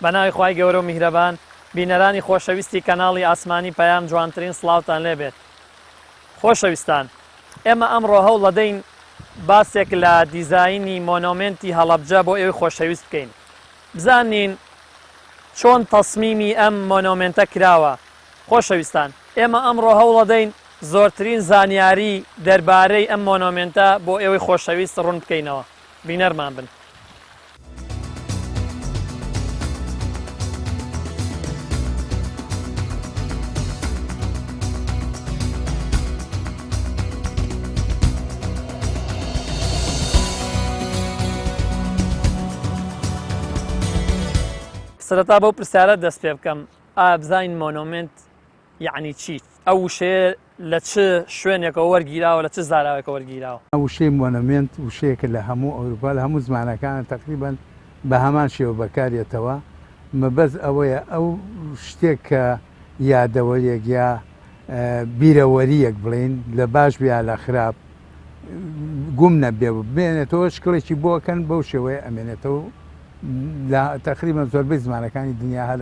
بەناوی خوای گەورە و میهرەبان بینەرانی خۆشەویستی کەناڵی ئاسمانی پەیام جوانترین سڵاوتان لێبێت. خۆشەویستان، ئێمە ئەمڕۆ هەوڵ دەدەین باسێک لە دیزاینی مۆنۆمنتی هەڵەبجە بۆ ئێوەی خۆشەویست بکەین، بزانین چۆن تەسمیمی ئەم مۆنۆمنتە کراوە. خۆشەویستان، ئێمە ئەمڕۆ هەوڵ دەدەین زۆرترین زانیاری دەربارەی ئەم مۆنۆمنتە بۆ ئێوەی خۆشەویست ڕوون بکەینەوە. بینەرمان بن. سەرەتا بەو پرسیارە دەست پێ بکەم، ئایا بزانین مۆنۆمنت یعنی چی؟ ئەو وشەیە لە چ شوێنێکەوە وەرگیراوە، لە چ زاراوێکە وەرگیراوە؟ ئەو وشەی مۆنۆمنت وشەیەکە لە هەموو ئەوروپا لە هەموو زمانەکان تقریباً بە هەمان شێوە بەکارێتەوە. مەبەست ئەوەیە ئەو شتێک کە یادەوەریەک یا بیرەوەریەک بڵین لە باش بیا لە خراپ گوم نەبێ بێنێتەوە شکڵێکی بۆکەن بەو شێوەیە ئەمێنێتەوە. لە تقریباً زۆربەی زمانەکانی دنیا هەر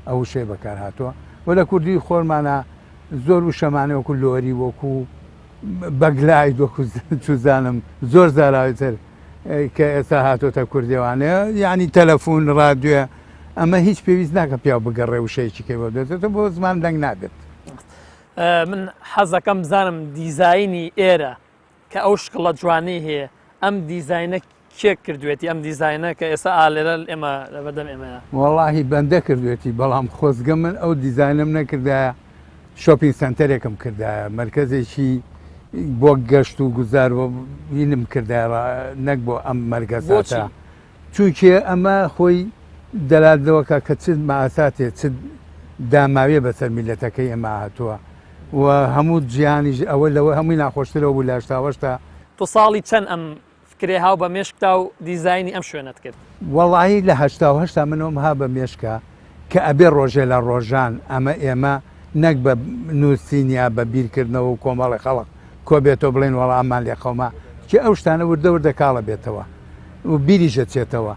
ئەو شێ بەکار هاتووە و لە کوردی خۆرمانە زۆر وشەمانێ وەکو لۆری وەکو بەگلای وەکو چوزانم زۆر زاراویتر کە ئێستا هاتۆتە کوردێوانەیە، یعنی تەلەفۆن ڕادیۆ، ئەمە هیچ پێویست ناکە پیا بگەڕێ وشەیەکی کەی بۆ دێتێتە بۆ زمان دەنگ نابێت. من حەزەکەم بزانم دیزاینی ئێرە کە ئەو شکڵە جوانەی هەیە، ئەم دیزاینە کێک کردوێتی؟ ئەم دیزاینە کە ئێستا ئالێرە ئێمە لە بەدەم ئێمەیە وەڵاهی بەندە کردوێتی، بەڵام خۆزگە من ئەو دیزاینم نەکردایە، شۆپینگ سنتەرێکم کردایە، مرکزێکی بۆ گەشت و گوزار بینم کردایە نەک بۆ ئەم مەرگەزاتە، چونکە ئەمە خۆی دەلاتەوەکە کە چ مەئاساتێ چ داماوێ بەسەر میلەتەکەی ئێمە هاتووە و هەموو جیانیش ئەوە لەوە هەمووی ناخۆشترەوە بوو لە هەشتاوەشتا. تۆ ساڵی چەند ئەم فکرێ هاو بە مێشکتا و دیزاینی ئەم شوێنت کرد؟ وەڵاهی لە هەشتا منەوەم ها بە مێشکە کە ئەبێ ڕۆژێ لە ڕۆژان ئەمە ئێمە نەک بە نووسینیا بە بیرکردنەوە و کۆمەڵی خەڵق کۆ بێتەوە بڵێن وەڵا ئەمان لێ خەوما کە ئەو شتانە وردە وردە کاڵە بێتەوە و بیریژە چێتەوە.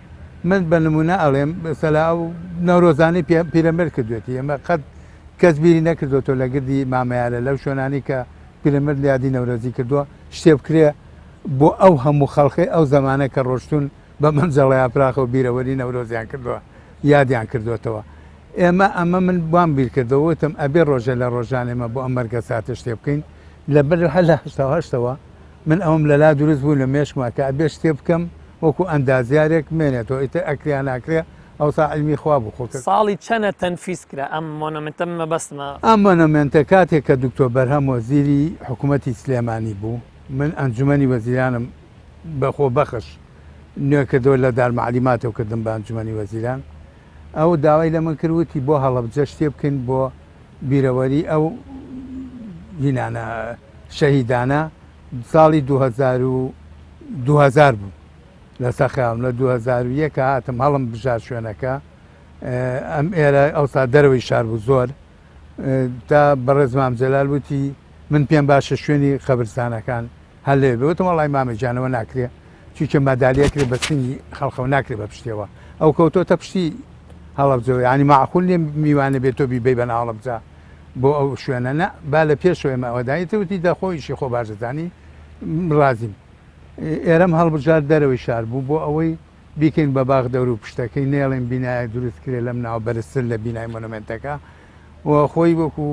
من بە نمونە ئەڵێم سەلا و نەورۆزانی پیرەمەر کردوێتی، ئێمە قەت کەس بیری نەکردوەوە لە گردی مامەیانە لەو شوێنانی کە پیرەمەر لیادی نەورۆزی کردووە شتێ بکرێ بۆ ئەو هەموو خەڵقی ئەو زمانە کە ڕۆشتون بە منجەڵی ئاپراخە و بیرەوەری نەورۆزیان کردووە یادیان کردوێتەوە. ئەمە من بام بیر کردەوە وتم ئەبێ ڕۆژە لە ڕۆژان ئێمە بۆ ئەم مەرگەساتە شتێ بکەین لەبەر هەر لە هەشتەوە من ئەوم لەلا دروست بوو لە مێشکما کە ئەبێ شتێ بکەم وەکو ئەندازیارێک مێنێتەوە ئیتر ئەکریان ناکرێ ئەو سا علمی خوا بوو خۆ. ساڵی چەنە تەنفیس کرا ئەم مۆنۆمنتە مەبەستمە؟ ئەم مۆنۆمنتە کاتێک کە دکتۆر بەرهەم وەزیری حکوومەتی سلێمانی بوو، من ئەنجومەنی وەزیرانم بەخۆ بەخش نوێکردەوە لە دارمەعلیماتەوە کردم بە ئەنجومەنی وەزیران. ئەو داوای لە من کردوتی بۆ هەڵەبجە شتێ بکەین بۆ بیرەوەری ئەو ینانە شەهیدانە. ساڵی 2000 بوو لە سەخیاڵم، لە 2001 هاتم هەڵم بژار شوێنەکە ئەم ئێرە ئەوسا دەرەوەی شار بوو زۆر تا بەڕێزمام جەلال وتی من پێم باشە شوێنی خەبرستانەکان هەر لێ بێتم وەڵای مامەجانەوە ناکرێ چونکە مەدالیەکرێ بە سنگی خەڵخەوە ناکرێ بە پشتەوە ئەو کەوتۆتە پشتی هەڵەبجەوە، ینی معقول نیە میوانە بێتۆ بیبەی بە هەڵەبجە بۆ ئەو شوێنە نە با لە پێشەوە ئێمە ئەوەدانیتەوتی دەخۆیشی خۆ باشدانی ڕازیم. ئێرەم هەڵبژار دەرەوەی شار بوو بۆ ئەوەی بیکەین بە باغ دەور و پشتەکەی نێڵێن بینایە دروست کرێ لەم ناو بەرزتر لە بینای مۆنۆمنتەکە و خۆی وەکو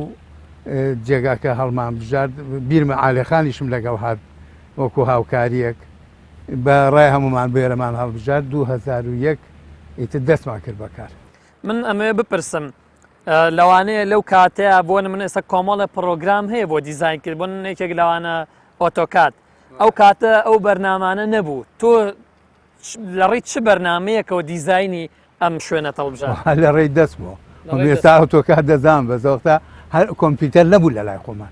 جێگاکە هەڵمان بژارد. بیرمە عالێخانیشم لەگەڵ هات وەکو هاوکاریەک بە ڕای هەمومان بێرەمان هەڵبژار 2001 ئیتر دەستمان کرد بەکار. من ئەمەوێ بپرسم لەوانەیە لەو کاتەیە بۆ من ئێستا کۆمەڵە پرۆگرام هەیە بۆ دیزاینکرد بۆ یەکێک لەوانە ئۆتۆکات، ئەو کاتە ئەو بەرنامانە نەبوو، تۆ لە ڕێی چ بەرنمەیەکەوە دیزاینی ئەم شوێنە هەڵبژار؟ لە ڕێی دەست بوو ئێستا ئۆتۆکات دەزانم بەزۆختا هەر کۆمپیوتەر نەبوو لە لای خۆمان،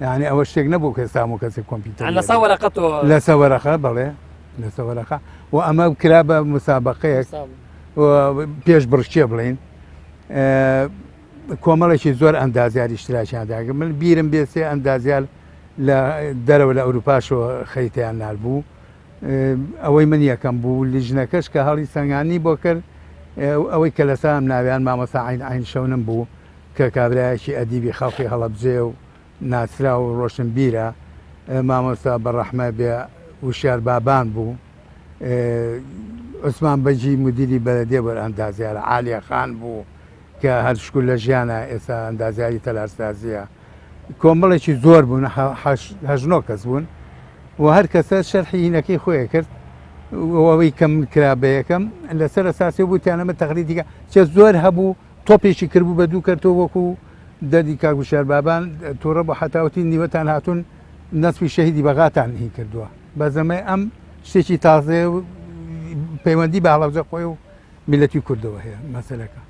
یعنی ئەوە شتێک نەبوو کە ئێستا هەموو کەسێک کۆمپیوتەر لەسەر وەرەقەتەوە لەسەر وەرەقە بەڵێ لەسەر وەرەقە و ئەمە کرا بە مسابقەیەک پێش بڕشتێ بڵین کۆمەڵێکی زۆر ئەندازیاری اشتراکیانداگە. من بیرم بێسێ ئەندازیار لە دەرەوە لە ئەوروپاشەوە خەیتیان نار بوو، ئەوەی من یەکەم بوو. لیژنەکەش کە هەڵی سەنگانی بۆ کرد ئەوەی کە لەسا ئەم ناویان مامۆستا عین شەونم بوو کە کابراایشی ئەدیبی خەڵقی هەڵەبجێ و ناسرا و ڕۆشنبیرە مامۆستا بەڕەحمە بێ وشار بابان بوو عوسمان بەجی مدیری بەلەدێ بەر ئەندازیارە عالیە خان بوو کە هەر شکول لە ژیانە ئێستا ئەندازیاری تەلارسازیە کۆمەڵێکی زۆر بوون هەژنۆ کەس بوون و هەر کەسە شەرحی هینەکەی خۆیە کرد ئەوەی کەم کرا بە یەکەم لەسەر ئەساسی بووتیانەمە تەقلیدیکە چە زۆر هەبوو تۆپێکی کردبوو بە دوو کردەوە وەکو دەردی کاگوشار بابان تووڕە بە حتاوتی نیوەتان هاتوون نەسوی شەهیدی بەغاتان هی کردووە بە زەمەی ئەم شتێکی تازێ پەیوەندی بە هەڵەبجە خۆی و میلەتی کوردەوە هەیە مەسەلەکە.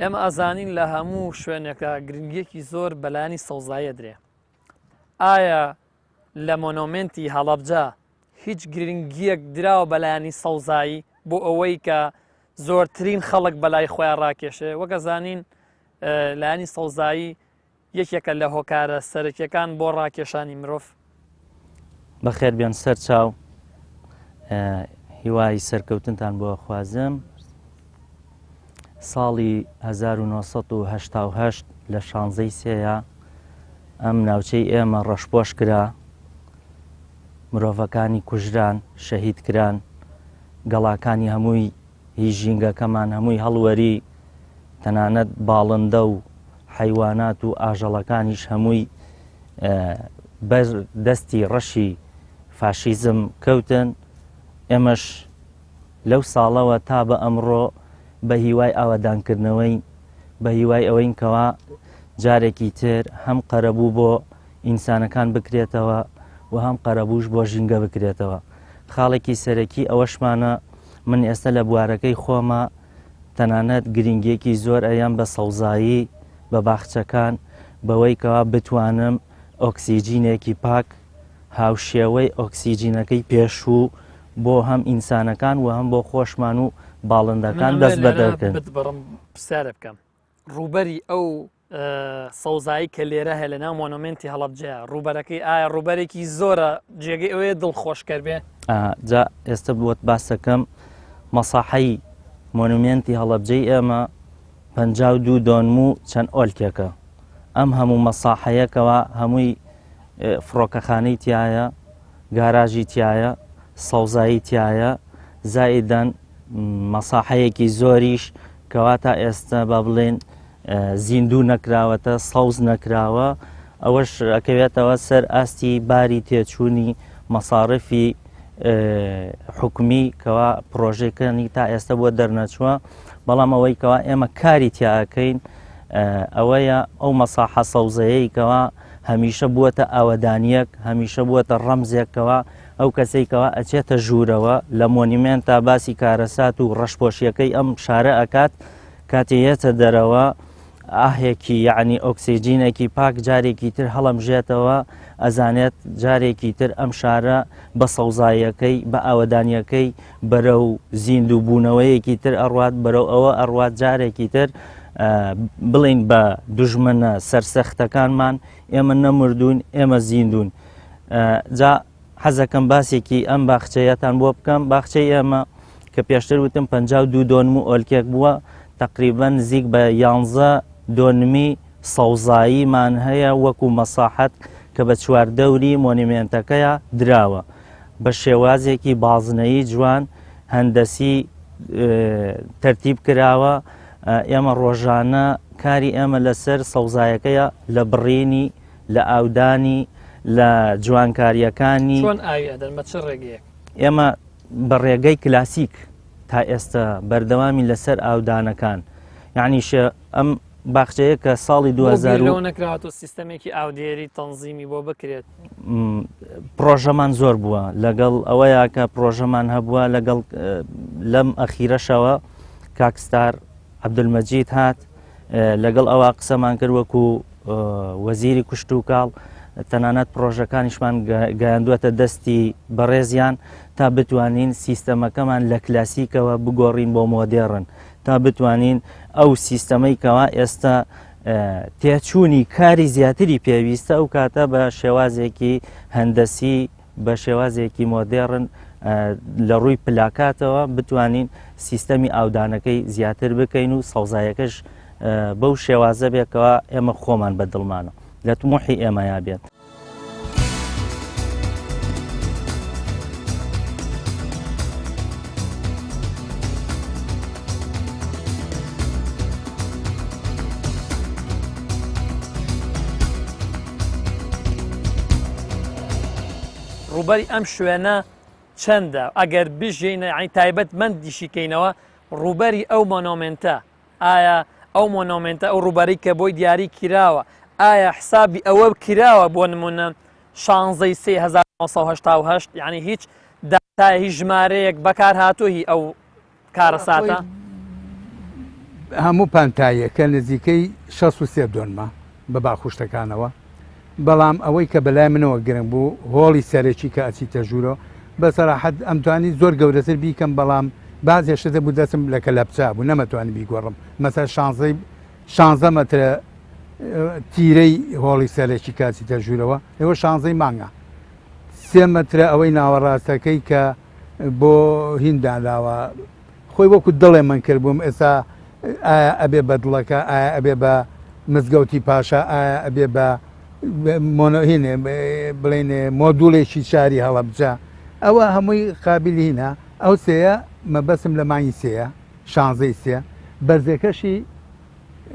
ئێمە ئەزانین لە هەموو شوێنێکە گرنگیەکی زۆر بەلایانی سەوزایە درێ. ئایا لە مۆنۆمنتی هەڵەبجە هیچ گرنگیەک دراوە بەلایانی سەوزایی بۆ ئەوەی کە زۆرترین خەڵک بەلای خۆیان ڕاکێشێ وەکە زانین لایانی سەوزایی یەکێکە لە هۆکارە سەرەکیەکان بۆ ڕاکێشانی مرۆڤ. بەخێر بیان سەر چاو هیوای سەرکەوتنتان بۆ خوازم. ساڵی 1970 لە 16 سێە ئەم ناوچەی ئێمە ڕەشپۆش کرا، مرۆڤەکانی کوژران شەهید کران، گەڵاکانی هەمووی هیچ ژینگەکەمان هەمووی هەڵوەری تەنانەت باڵندە و حیوانات و ئاژەڵەکانیش هەمووی بەر دەستی ڕەشی فاشیزم کەوتن. ئێمەش لەو ساڵەوە تا بە ئەمڕۆ بە هیوای ئاوادانکردنەوەی بە هیوای ئەوەی کەوا جارێکی تر هەم قەرەبوو بۆ ئینسانەکان بکرێتەوە و هەم قەرەبووش بۆ ژینگە بکرێتەوە. خاڵێکی سەرەکی ئەوەشمانە من ئێستا لە بوارەکەی خۆمە تەنانەت گرنگیەکی زۆر ئەیان بە سەوزایی بە باخچەکان بەوەی کەوا بتوانم ئۆکسیجینێکی پاک هاوشێوەی ئۆکسیجینەکەی پێشوو بۆ هەم ئینسانەکان و هەم بۆ خۆشمان و باڵندەکان دەست بەدەکەن. بڕم پرسیارە بکەم ڕوبەری ئەو سەوزایی کە لێرە هەیە لە ناو مۆنۆمنتی هەڵەبجەیە ڕوبەرەکەی ئایا ڕوبەرێکی زۆرە جێگەی ئەوەیە دڵخۆشکەر بێ؟ جا ئێستا بووت باسەکەم مەساحەی مۆنومنتی هەڵەبجەی ئێمە 52 دۆنم و چەند ئۆلکێکە. ئەم هەموو مەساحەیەکەوە هەمووی فڕۆکەخانەی تایە، گاراژی تایە، سەوزایی تایە، زائیدەن مەساحەیەکی زۆریش کەواتە ئێستا بە بڵێن زیندوو نەکراوەتە، سەوز نەکراوە. ئەوەش ئەکەوێتەوە سەر ئاستی باری تێچوونی مەساڕفی حکومی کەوا پرۆژەکانی تا ئێستا بۆ دەرنەچووە. بەڵام ئەوەی کەوا ئێمە کاری تیاکەین ئەوەیە ئەو مەساحە سەوزەیەی کەوا هەمیشە بووەتە ئاوەدانیەک، هەمیشە بووەتە ڕەمزێکەوە ئەو کەسێکەوە ئەچێتە ژوورەوە لە مۆنیمنت تا باسی کارەسات و ڕەشپۆشیەکەی ئەم شارە ئەکات کاتێیەتە دەرەوە ئاهێکی یعنی ئۆکسیجینێکی پاک جارێکی تر هەڵەمژێتەوە ئەزانێت جارێکی تر ئەم شارە بە سەوزاییەکەی بە ئاوەدانیەکەی بەرەو زیندوو بوونەوەیەکی تر ئەڕوات بەرەو ئەوە ئەڕوات جارێکی تر بڵین بە دوژمنە سەرسەختەکانمان ئێمە نەمردوون ئێمە زیندوون. جا حەزەکەم باسێکی ئەم باخچەیەتان بۆ بکەم. باخچەی ئێمە کە پێشتر وتم 52 دۆنم و ئۆلکێک بووە تقریبا نزیک بە 11 دۆنمی سەوزاییمان هەیە وەکو مەساحەت کە بە چواردەوری مۆنیمنتەکەیە دراوە بە شێوازێکی بازنەیی جوان هەندەسی تەرتیب کراوە. ئێمە ڕۆژانە کاری ئێمە لەسەر سەوزایەکەیە لە بڕینی لە ئاودانی لە جوانکاریەکانی ئێمە بە ڕێگەی کلاسیک تا ئێستا بەردەوامی لەسەر ئاودانەکان یعنی ئەم باخچەیە کە ساڵی 2000 نەکراوەوە سیستەمێکی ئاودێری تەنزیمی بۆ بکرێت. پرۆژەمان زۆر بووە لەگەڵ ئەوەیە کە پرۆژەمان هەبووە لەگەڵ لەم ئەخیرەشەوە کاکستار عەبدولمەجید هات لەگەڵ ئەوە قسەمان کرد وەکو وەزیری کوشت و کاڵ تەنانەت پرۆژەکانیشمان گەیاندووەتە دەستی بەڕێزیان تا بتوانین سیستەمەکەمان لە کلاسیکەوە بگۆڕین بۆ مۆدێڕن تا بتوانین ئەو سیستەمەی کەوا ئێستا تێچوونی کاری زیاتری پێویستە ئەو کاتە بە شێوازێکی هەندەسی بە شێوازێکی مۆدێڕن لە ڕووی پلاکاتەوە بتوانین سیستەمی ئاودانەکەی زیاتر بکەین و سەوزایەکەش بەو شێوازە بێکەوە ئێمە خۆمان بە دڵمانە لە تموحی ئێمەیا بێت. ڕوبەری ئەم شوێنە چەندە ئەگەر بژێنە عین تایبەت من دیشیکەینەوە ڕوبەری ئەو مۆنۆمنتە ئایا ئەو مۆنۆمنتە ئەو ڕوبەری کە بۆی دیاری کراوە ئایا حسابی ئەوە کراوە بۆ نمونە 16/1970 یعنی هیچ داتای هیچ ژمارەیەک بەکار هاتووی ئەو کارە ساتە هەموو پانتاییەکە نزیکەی 63 دۆنمە بە باخوشتەکانەوە بەڵام ئەوەی کە بەلای منەوە گرنگ بوو هۆڵی سەرەکی کە ئەچیتە ژوورۆ بەسەراحەت ئەمتوانی زۆر گەورەتر بیکەم بەڵام باز هێشتە بوو دەستم لە کەلەپچا بوو نەمەتوانی بیگۆڕم مەسەر 16 مەترە تیرەی هۆڵی سەرەکی کاچیتە ژوورەوە ئێوە 16 مانگە 3 مەترە ئەوەی ناوەڕاستەکەی کە بۆ هیندداراوە خۆی وەکو دڵێ من کرد بووم ئێستا ئایا ئەبێ بە دڵەکە ئایا ئەبێ بە مزگەوتی پاشا ئایا ئەبێ بە مۆنۆهینێ بڵێن مۆدوڵێکی شاری هەڵەبجا ئەوە هەمووی قابلینە ئەو سەیە مەبەسم لە مانگی سەیە 16 بەرزەکەشی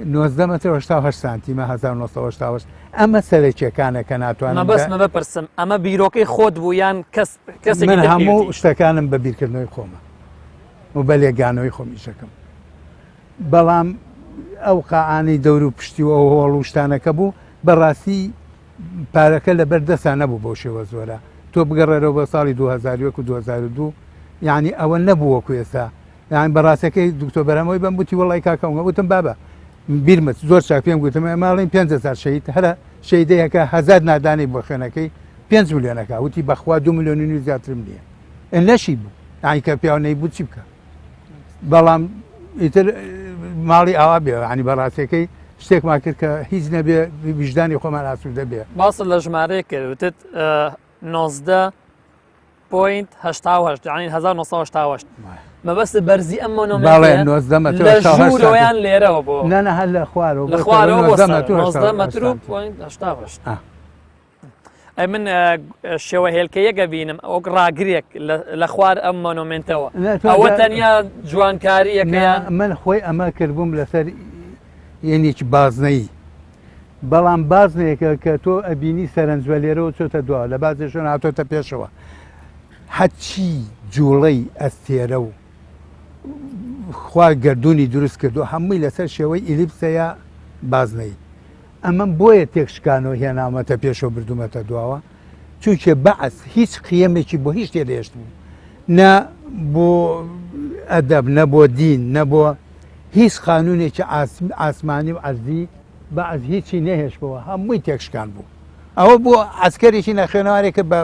19 متر 8 سانتیمە 1970 ئەمە سەرەکیەکانە کە ناتوانم بەسمە بپرسم ئەمە بیرۆکەی خۆت بوو یان کەسێک من هەموو شتەکانم بە بیرکردنەوەی خۆمە و بە لێگانەوەی خۆمیشەکەم بەڵام ئەو قاعانەی دەور و پشتی و ئەو هۆڵ و شتانەکە بوو بەڕاستی پارەکە لەبەر دەستا نەبوو بۆ شێوە زۆرە تۆ بگەڕێرەوە بە ساڵی 2001 و 2002 یعنی ئەوە نەبوو وەکو ئێستا یان بەڕاستەکەی دکتۆر بەرەمەوەی بەم وتی وەڵی کاکەمە وتم بابە بیرمت زۆر چاک پێم گوتم ماڵین 500 شەید هەرە شەیدەیەکە 1000 نادانی بۆ خوێنەکەی 5 میلیۆنەکە وتی بەخوا 2 میلیۆنی زیاترم نییە نەشی بوو یانی کە پیاوانەی بوو چی بکە بەڵام ئیتر ماڵی ئاوا بێ ینی بەڕاستەکەی شتێکمان کرد کە هیچ نەبێ ویژدانی خۆمان ئاسوودە بێ باست لە ژمارەیە کردوتت 19.88 ینی 1970 مەبەست بەرزی ئەم مۆنۆمنتیان لێرەوە بۆ نانە هەر لە خوارەوە لە خوارەوە 19 ئەی من شێوە هێلکەیەکە بینم ئەو ڕاگرێک لە خوار ئەم مۆنۆمنتەوە ئەوە تەنیا جوانکاریەکەیان من خۆی ئەمە کردبووم لەسەر یەنێکی بازنەی بەڵام بازنەیەکە کە تۆ ئەبینی سەرنجوە لێرەوە چۆتە دووە لە بازێشۆن هاتۆتە پێشەوە هەچی جوڵەی ئەستێرە و خوا گردردونی دروست کردو هەمووی لەسەر شێوەی ئیلیپسەیە بازنەی ئەمە بۆیە تێکشکانەوە هێنامەتە پێشەوە بردومەتە دواوە چونکە بەعس هیچ قیەمێکی بۆ هیچ تێدەهێشت بوو نە بۆ ئەدەب نە بۆ دین نە بۆ هیچ قانونێکی ئاسمانی و عەرزی بەعس هیچی نەهێشتەوە هەمووی تێکشکان بوو ئەوە بۆ عەسکەرێکی نەخوێنەوارێکە بە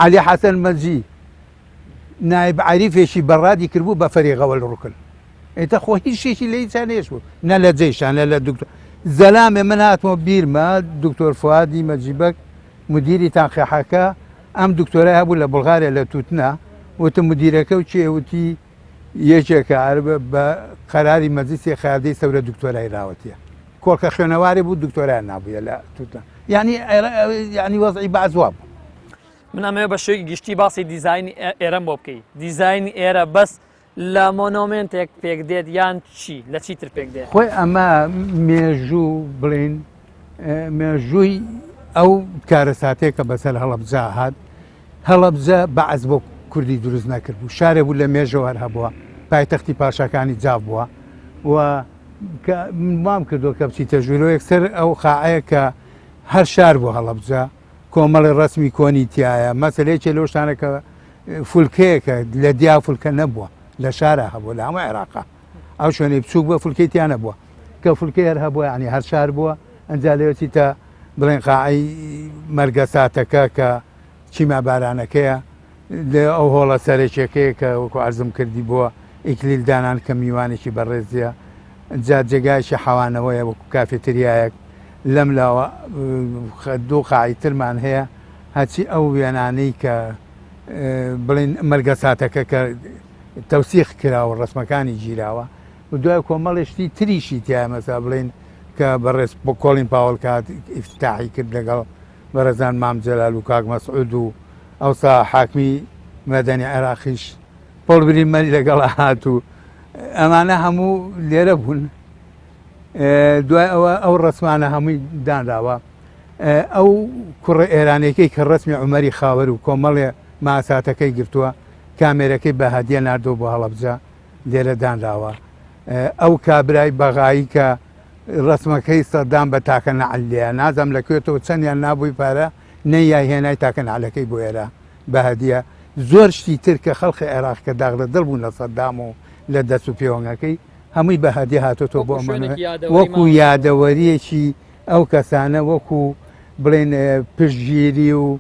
عەلی حەسەن مەجی نایب عەریفێکی بەڕادی کردبوو بە فەریغەوەل ڕوکن ئێتە خۆ هیچ شێکی لە هیچانێش بوو نە لە جێشان لە دکتۆر زەلامێ من هاتمەوە بیرمە دکتۆر فوادی مەجیبەک مدیری تاقیحەکە ئەم دکتۆرای هەبوو لە بڵغاریا لە تووتنا وتم مدیرەکە و چێوتی یەکێکە بە قەراری مەجلیسی خەیاردەی سەورە دکتۆرای راوەتیە کۆڵکە خوێنەواری بوو دکتۆرایان نابووە لە تووتنا یعنی وەزعی بەعزوا بوو من ئەمەوێ بە شێوەی گشتی باسی دیزایانی ئێرەم بۆ بکەیت دیزایانی ئێرە بەس لە مۆنۆمنتێک پێک دێت یان چی لە چیتر پێک دێت خۆی ئەمە مێژوو بڵین مێژووی ئەو کارەساتێک کە بەسەر هەڵەبجا هات هەڵەبجە بەعز بۆ کوردی دروست نەکرد بوو شارێ بوو لە مێژەوە هەر هەبووە پایتەختی پاشەکانی جاف بووە و مام کردو کە بچیتە ژوورۆ یەکسەر ئەو قاعەیە کە هەر شار بوو هەڵەبجە کۆمەڵی ڕسمی کۆنی تایە مەسلەیەکی لەو شتانەکە فولکەیەکە لە دیا فولکە نەبووە لە شارە هەبووە لە هەموو عێراقا ئەو شوێنەی بچووک بووە فولکەی تیان نەبووە کە فولکەی هەر هەبووە ینی هەر شار بووە ئەنجا لێوەچیتە بڵێن قاعەی مەرگە ساتەکە کە چیما بارانەکەیە لێ ئەو هۆڵە سەرێکێکەیە کە وەکو عەرزم کردی بووە ئیکلیل دانان کە میوانێکی بەڕێزیە جا جێگایشی حەوانەوەیە وەکو کافێتریایەک لەم لاوە دوو قاعیترمان هەیە هەچی ئەو وێنانەی کە بڵین مەرگە ساتەکە کە تەوسیخ کراوە ڕسمەکانی گیراوە و دوای کۆمەڵێشتی تریشی تیا مەسا بڵین کە بەڕێز بۆ کۆڵین پاوەڵ کات ئیفتتاحی کرد لەگەڵ بەرەزان مام جەلال و کاک مەسعود و ئەوسا حاکمی مەدەنی عێراقیش پۆڵ بریمەری لەگەڵ هات و ئەمانە هەموو لێرە بوون. دوای ئەوە ئەو ڕسمانە هەمووی دانراوە. ئەو کوڕە ئێرانەکەی کە ڕسمی عومەری خاوەر و کۆمەڵێ ماساتەکەی گرتووە کامێرەکەی بە هەدیە ناردەوە بۆ هەڵەبجە لێرە دانراوە. ئەو کابرای بەغایی کە ڕسمەکەی سەدام بە تاکە نەعەلیە نازەم لەکوێتەوە چەندیان نابووی پارە نەیای هێنای تاکە نەعەلەکەی بۆ ئێرە بە هەدیە. زۆر شتی تر کە خەڵقی عێراق کە داغ لە دڵ بوون لە سەدام و لە دەست و پێوەنگەکەی هەمووی بە هەدیە هاتۆتەوە بۆ ئەمە وەکو یادەوەریەکی ئەو کەسانە وەکو بڵێن پشتگیری و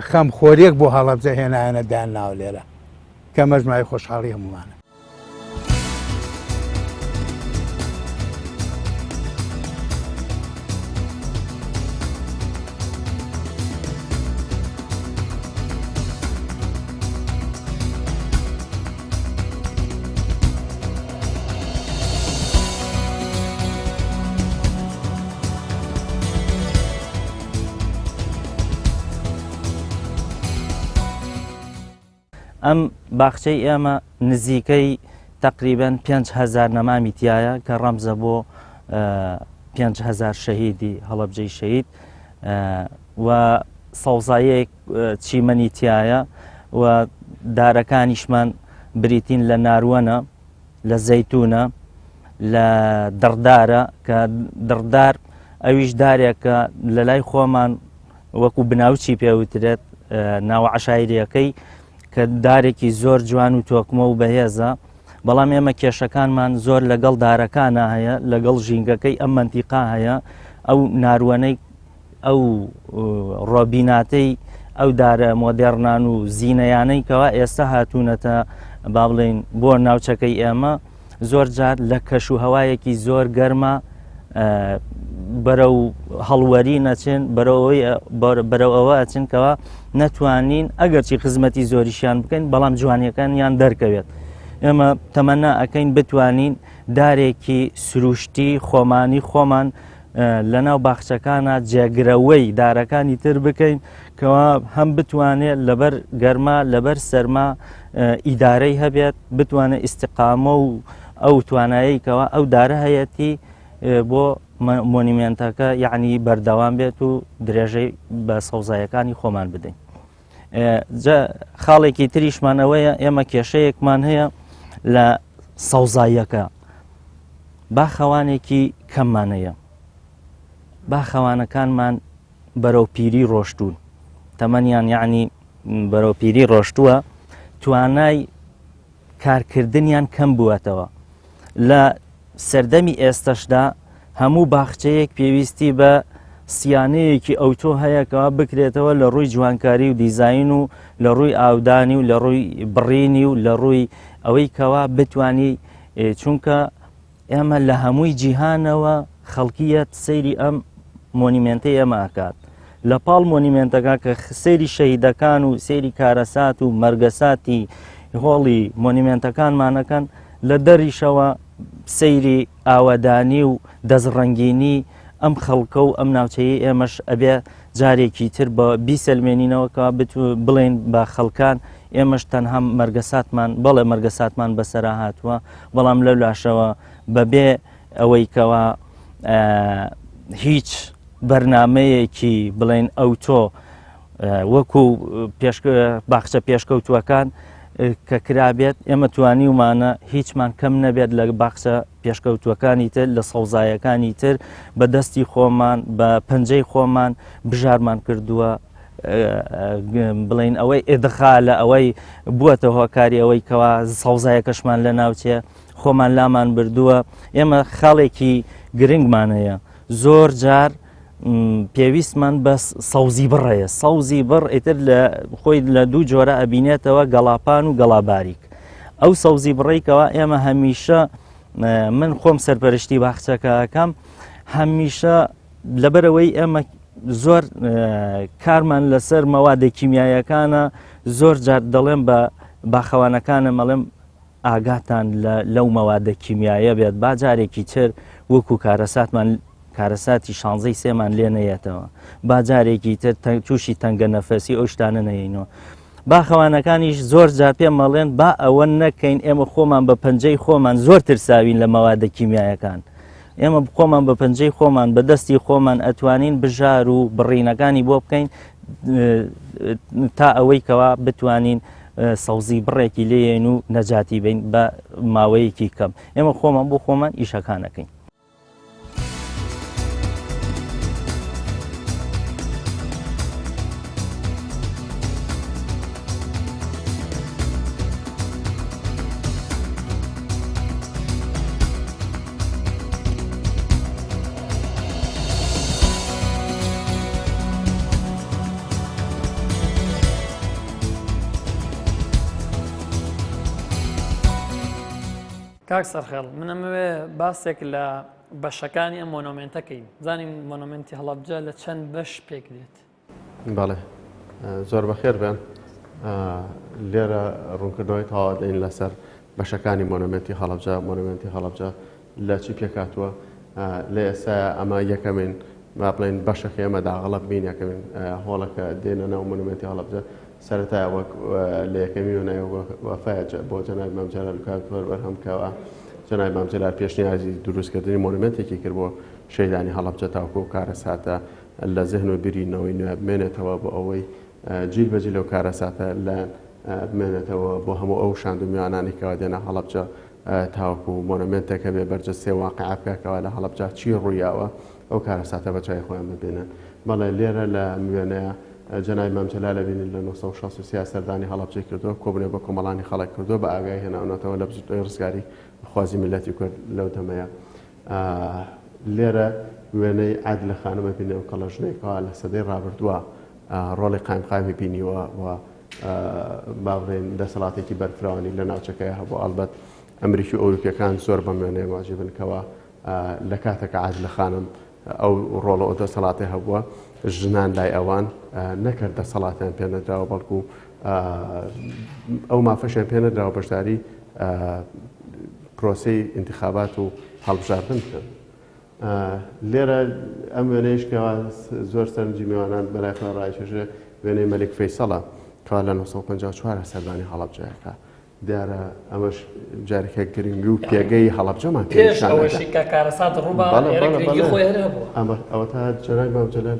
خەمخۆریەک بۆ هەڵەبجە هێنایەنە دان ناو لێرە کە مەجموعی خۆشحاڵی هەمومانە. ئەم باخچەی ئێمە نزیکەی تقریبەن 5,000 نەمامی تایە کە ڕەمزە بۆ 5,000 شەهیدی هەڵەبجەی شەهید و سەوزایەک چیمەنی تایە و دارەکانیشمان بریتین لە ناروەنە لە زەیتونە لە دڕدارە کە دڕدار ئەویش دارێکە لە لای خۆمان وەکو بناوچی پێوترێت ناوە عەشایریەکەی کە دارێکی زۆر جوان و تۆکمە و بەهێزە بەڵام ئێمە کێشەکانمان زۆر لەگەڵ دارەکانە هەیە لەگەڵ ژینگەکەی ئەم منتیقا هەیە ئەو ناروەنەی ئەو ڕۆبیناتەی ئەو دارە مۆدێرنان و زینەیانەی کەوا ئێستا هاتوونەتە با بڵێن بۆ ناوچەکەی ئێمە زۆر جار لە کەش و هەوایەکی زۆر گەرمە بەرەو هەڵوەری نەچن بەرەو ئەوە ئەچن کەەوە نەتوانین ئەگەرچی خزمەتی زۆریشیان بکەین بەڵام جوانیەکانیان دەرکەوێت. ئێمە تەمەنا ئەەکەین بتوانین دارێکی سروشتی خۆمانی خۆمان لەناو باخچەکانە جێگرەوەی دارەکانی تر بکەین کەوا هەم بتوانێت لەبەر گەرما لەبەر سەرما ئیدارەی هەبێت بتوانێت ئیستیقامە و ئەو تواناییکەوە ئەو دارە هەیەتی بۆ مۆنیمنتەکە یعنی بەردەوام بێت و درێژەی بە سەوزایەکانی خۆمان بدەین. خاڵێکی تریشمانەوەیە ئێمە کێشەیەکمان هەیە لە سەوزاییەکە باخەوانێکی کەممانەیە باخەوانەکانمان بەرەو پیری ڕۆشتون تەمەنیان یعنی بەرەو پیری ڕۆشتووە توانای کارکردنیان کەم بووەتەوە. لە سەردەمی ئێستەشدا هەموو باخچەیەک پێویستی بە سیانەیەکی ئەوتۆ هەیەکەوە بکرێتەوە لە ڕووی جوانکاری و دیزاین و لە ڕووی ئاودانی و لە ڕووی بڕینی و لە ڕووی ئەوەی کەوا بتوانی چونکە ئێمە لە هەمووی جیهانەوە خەڵکیەت سەیری ئەم مۆنیمنتەی ئێمە ئەکات لە پاڵ مۆنیمنتەکە کە سەیری شەهیدەکان و سەیری کارەسات و مەرگەساتی هۆڵی مۆنیمنتەکانمانەکەن لە دەریشەوە سەیری ئاوەدانی و دەزڕەنگینی ئەم خەڵکە و ئەم ناوچەیە ئێمەش ئەبێ جارێکی تر بە بیسەلمێنینەوەکەوە بڵێن بە خەڵکان ئێمەش تەنها مەرگەساتمان بەڵێ مەرگەساتمان بەسەرا هاتووە بەڵام لەو لاشەوە بەبێ ئەوەی کەوە هیچ بەرنمەیەکی بڵێن ئەوتۆ وەکو باخچە پێشکەوتووەکان کە کرابێت ئێمە توانیومانە هیچمان کەم نەبێت لە باخچە پێشکەوتوەکانی تر لە سەوزایەکانی تر بە دەستی خۆمان بە پەنجەی خۆمان بژارمان کردووە بڵین ئەوەی ئێدەخالە ئەوەی بووەتە هۆکاری ئەوەی کەوا سەوزایەکەشمان لە ناوچێ خۆمان لامان بردووە. ئێمە خاڵێکی گرنگمانەیە زۆر جار پێویستمان بە سەوزی بڕەیە سەوزی بڕ ئیتر لە خۆی لە دوو جۆرە ئەبینێتەوە گەڵاپان و گەڵاباریک. ئەو سەوزی بڕێکەوە ئێمە هەمیشە من خۆم سەرپەرشتی باخچەکەکەم هەمیشە لەبەرەوەی ئێمە زۆر کارمان لەسەر مەوادە کیمیایەکانە زۆر جار دەڵێم بە باخەوانەکانە مەڵێم ئاگاتان لەو مەوادە کیمیایە بێت با جارێکی تر وەکو کارەساتی شانزەی سێمان لێ نەیەتەوە با جارێکی تر تووشی تەنگە نەفەسی ئەو شتانە نەیەینەوە باخەوانەکانیش زۆر جار پێم مەڵێن با ئەوە نەکەین ئێمە خۆمان بە پەنجەی خۆمان زۆر ترساوین لە مەوادە کیمیایەکان ئێمە خۆمان بە پەنجەی خۆمان بە دەستی خۆمان ئەتوانین بژار و بڕینەکانی بۆ بکەین تا ئەوەی کەوا بتوانین سەوزی بڕێکی لێین و نەجاتی بین بە ماوەیەکی کەم ئێمە خۆمان بۆ خۆمان ئیشەکانەکەین. کاک سەرخێڵ منەمەوێ باسێک لە بەشەکانی ئەم مۆنۆمنتەکەین زانیم مۆنۆمنتی هەڵەبجە لە چەند بەش پێک دێت. بەڵێ زۆر بەخێر بێن لێرە ڕوونکردنەوەی تەواو دەین لەسەر بەشەکانی مۆنۆمنتی هەڵەبجە لە چی پێکاتوە لە ئێستا ئەمە یەکەمین با بڵێن بەشەکە ئێمە داغەڵق بین یەکەمین هۆڵەکە دێنە ناو مۆنۆمنتی هەڵەبجە سەرەتا وەک لە یەکەمی وەفایە بۆ جەناب مام جەلال کاکتۆر بەرهەمکەوە جەناب مام جەلال پێشنیازی دروستکردنی مۆنومنتێکی کرد بۆ شەیدانی هەڵەبجە تاوکو و کارەساتە لە ذهن و بیرینەوەی نوێ بمێنێتەوە بۆ ئەوەی جیل بەجیل لەو کارەساتە لە بمێنێتەوە بۆ هەموو ئەو شاندومیانانی کەوا دێنە هەڵەبجە تاوکو مۆنومنتەکە بێ بەرجە سێ واقعە بکەکەوە لە هەڵەبجە چی ڕوویاوە ئەو کارەساتە بە جای خۆیان ببێنن. بەڵێ لێرە لە میوێنەیە جەناب مام جەلال بینین لە 1960 سەردانی هەڵەبجەی کردووە کۆبنێ بە کۆمەڵانی خەڵک کردووە بە ئاگای هێناونەتەوە لە بزرگترین ڕزگاری خوازی میلەتی کورد لەو دەمەیە. لێرە وێنەی عادلە خانمە بینێ و کەڵەژنێکەوە لە سەدەی ڕابردووە ڕۆڵی قایمقامی بینیوە و با بڵێن دەسەڵاتێکی بەرفراوانی لە ناوچەکەی هەبوو. ئەڵبەت ئەمریکی و ئەوروپیەکان زۆر بەم وێنەیە واجبن کەوە لە کاتێکە عادلە خانم ئەو ڕۆڵە ئەو دەسەڵاتی هەبووە ژنان لای ئەوان نەکرد دەسەڵاتیان پێ نەدراوە بەڵکو ئەو مافەشیان پێ نەدراوە بەشداری پرۆسەی انتخابات و هەڵبژاردن بکەن. لێرە ئەم وێنەیەشکەوە زۆر سەرنجی میوانان بەلای ڕایکێژێ وێنەی مەلک فەیسەڵە کەوا لە 1954 سەردانی هەڵەبجەیەکە دیارە ئەمەش جارێکە گرنگی و پێگەی هەڵەبجەمان پێش ئەوەشی کە کارەسات ڕووبا گرنگی خۆی هەرە بووە. ئەوە تا جەناب مام جەلال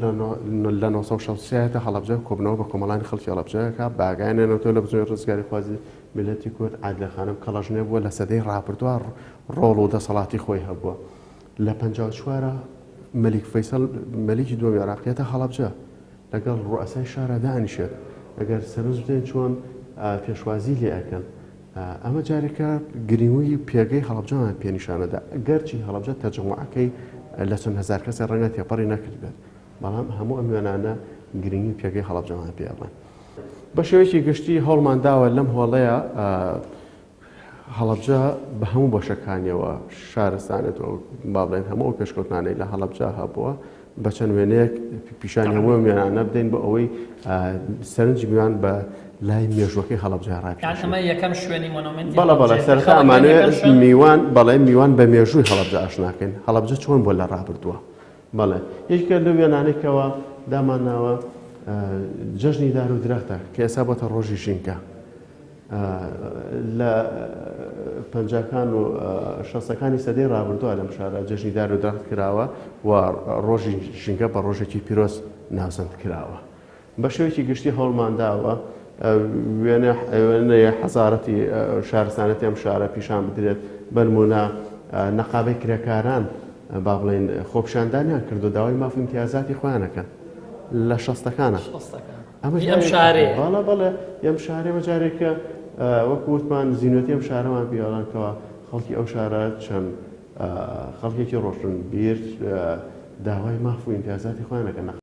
لە 1960 هەڵەبجە کۆبنەوە بە کۆمەڵانی خەڵکی هەڵەبجەیەکە باگایانێنەوە لە بزنەوەی ڕزگاری خوازی میلەتی کورد عادلە خانم کەڵەژنێ بووە لە سەدەی ڕابردووە ڕۆڵ و دەسەڵاتی خۆی هەبووە. لە 54 مەلیک فەیسەڵ مەلیکی دووەمی عێراقیەتە هەڵەبجە لەگەڵ ڕوئەسای شارە دانیشێت ئەگەر سەرنج بدەین چۆن پێشوازی لێ ئەکەن. ئەمە جارێکە گرنگووی پێگەی هەڵەبجەمان پێنیشانەدا گەرچی هەڵەبجە تەجەموعەکەی لە چەند هەزار کەسە ڕەنگە تێپەڕی نەکرد بێت بەڵام هەموو ئەم وێنانە گرنگی پێگەی هەڵەبجەمان پێڵێن. بە شێوەیەکی گشتی هەوڵمان داوە لەم هۆڵەیە هەڵەبجە بە هەموو بەشەکانیەوە شارستانێتەوە با بڵێن هەموو ئەو پێشکەوتانەی لە هەڵەبجە هەبووە بە چەند وێنەیەک پیشانی هەموو میوانانە بدەین بۆ ئەوەی سەرنجی میوان بە لای مێژوەکەی هەڵەبجە ڕاکێشێت. یەکەم شوێنی مۆنومنتی بەڵێ سەرەتا ئەمانوێت میوان بەڵێ میوان بە مێژووی هەڵەبجە ئاشناکەین هەڵەبجە چۆن بۆ لە ڕابردووە. بەڵێ یەکێکە لەو وێنانێکەوە داماناوە جەژنی دار و درەختە کە ئێستا بۆتە ڕۆژی ژینگە لە پەنجاکان و شەسەکانی سەدەی ڕابردووە لەم شارە جەژنی دار و درەخت کراوە و ڕۆژی ژینگە بە ڕۆژێکی پیرۆز ناوزەند کراوە. بە شێوەیەکی گشتی هەوڵمان داوە وێنەیە حەزارەتی شارستانەتی ئەم شارە پیشان بدرێت بەنمونە نەقابەی کرێکاران با بڵێن خۆپیشاندانیان کردو داوای مافی امتیازاتی خۆیانەکەن لە شەستەکانە ئەم شارەیە بەڵێ ئەم شارێمە جارێکە وەک وتمان زیینەتی ئەم شارەمان پیاڵانکەوە خەڵکی ئەو شارە چەند خەڵکێکی ڕۆشن بیر داوای ماف و امتیازاتی خۆیانەکەن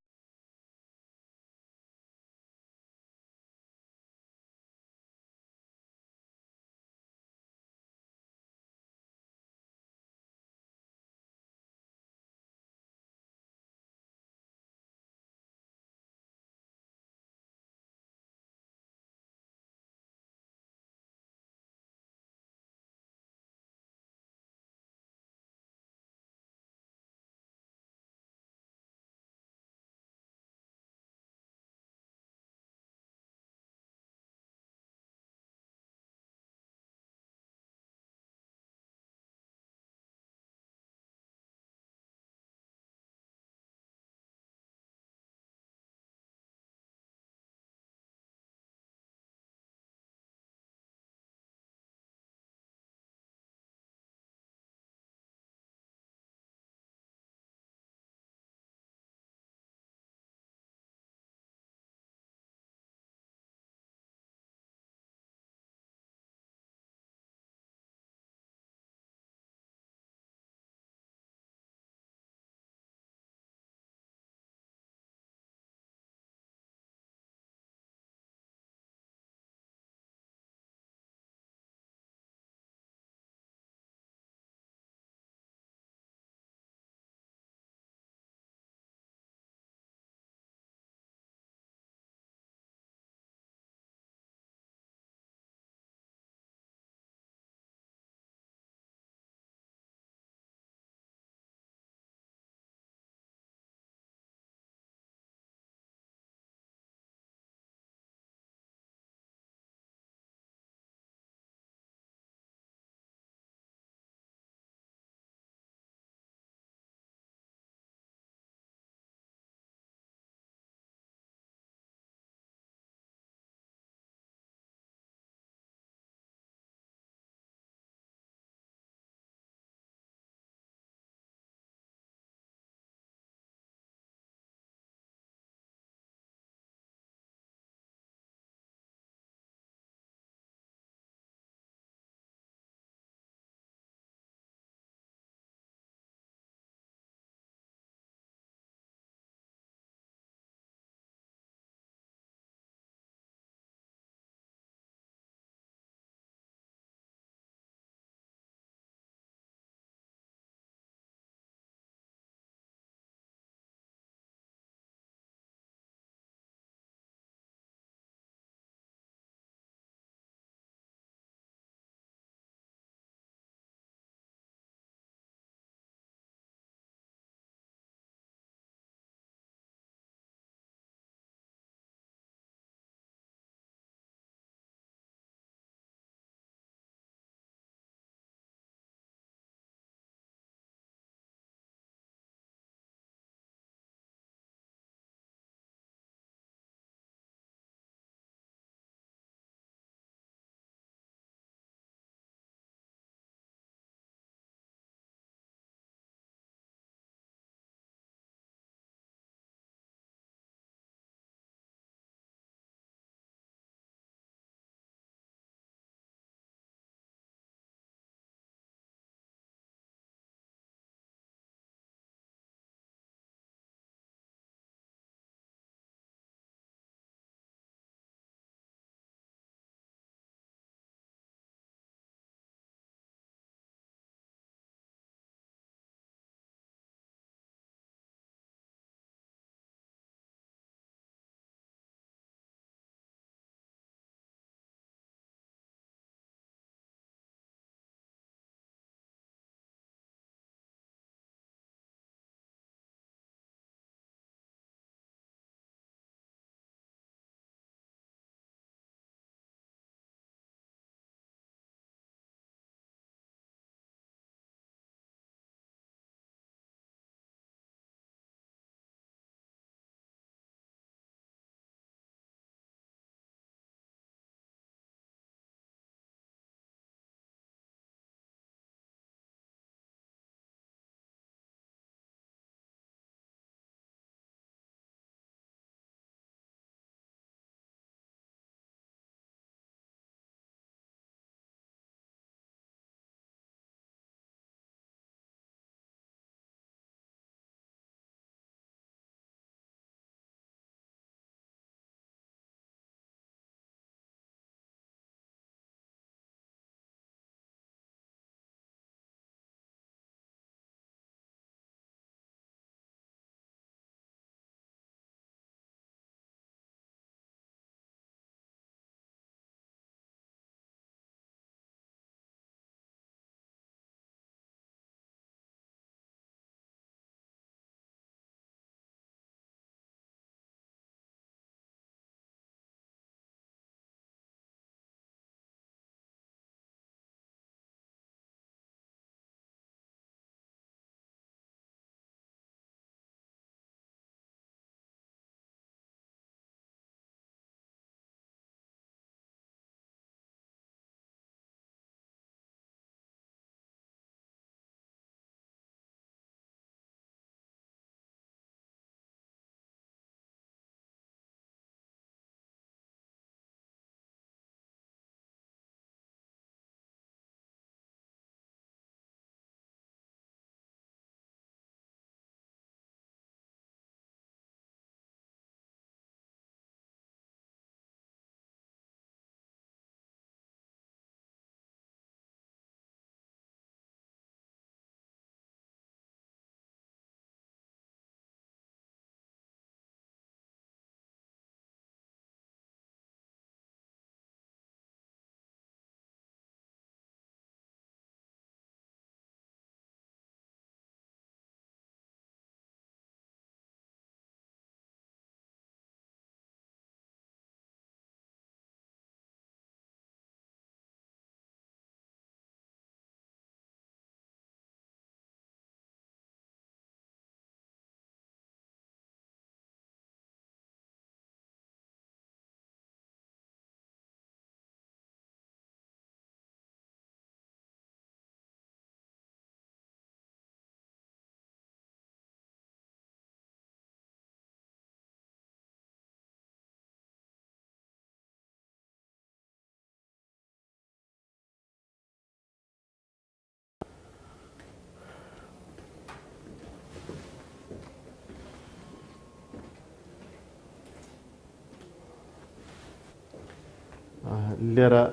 لێرە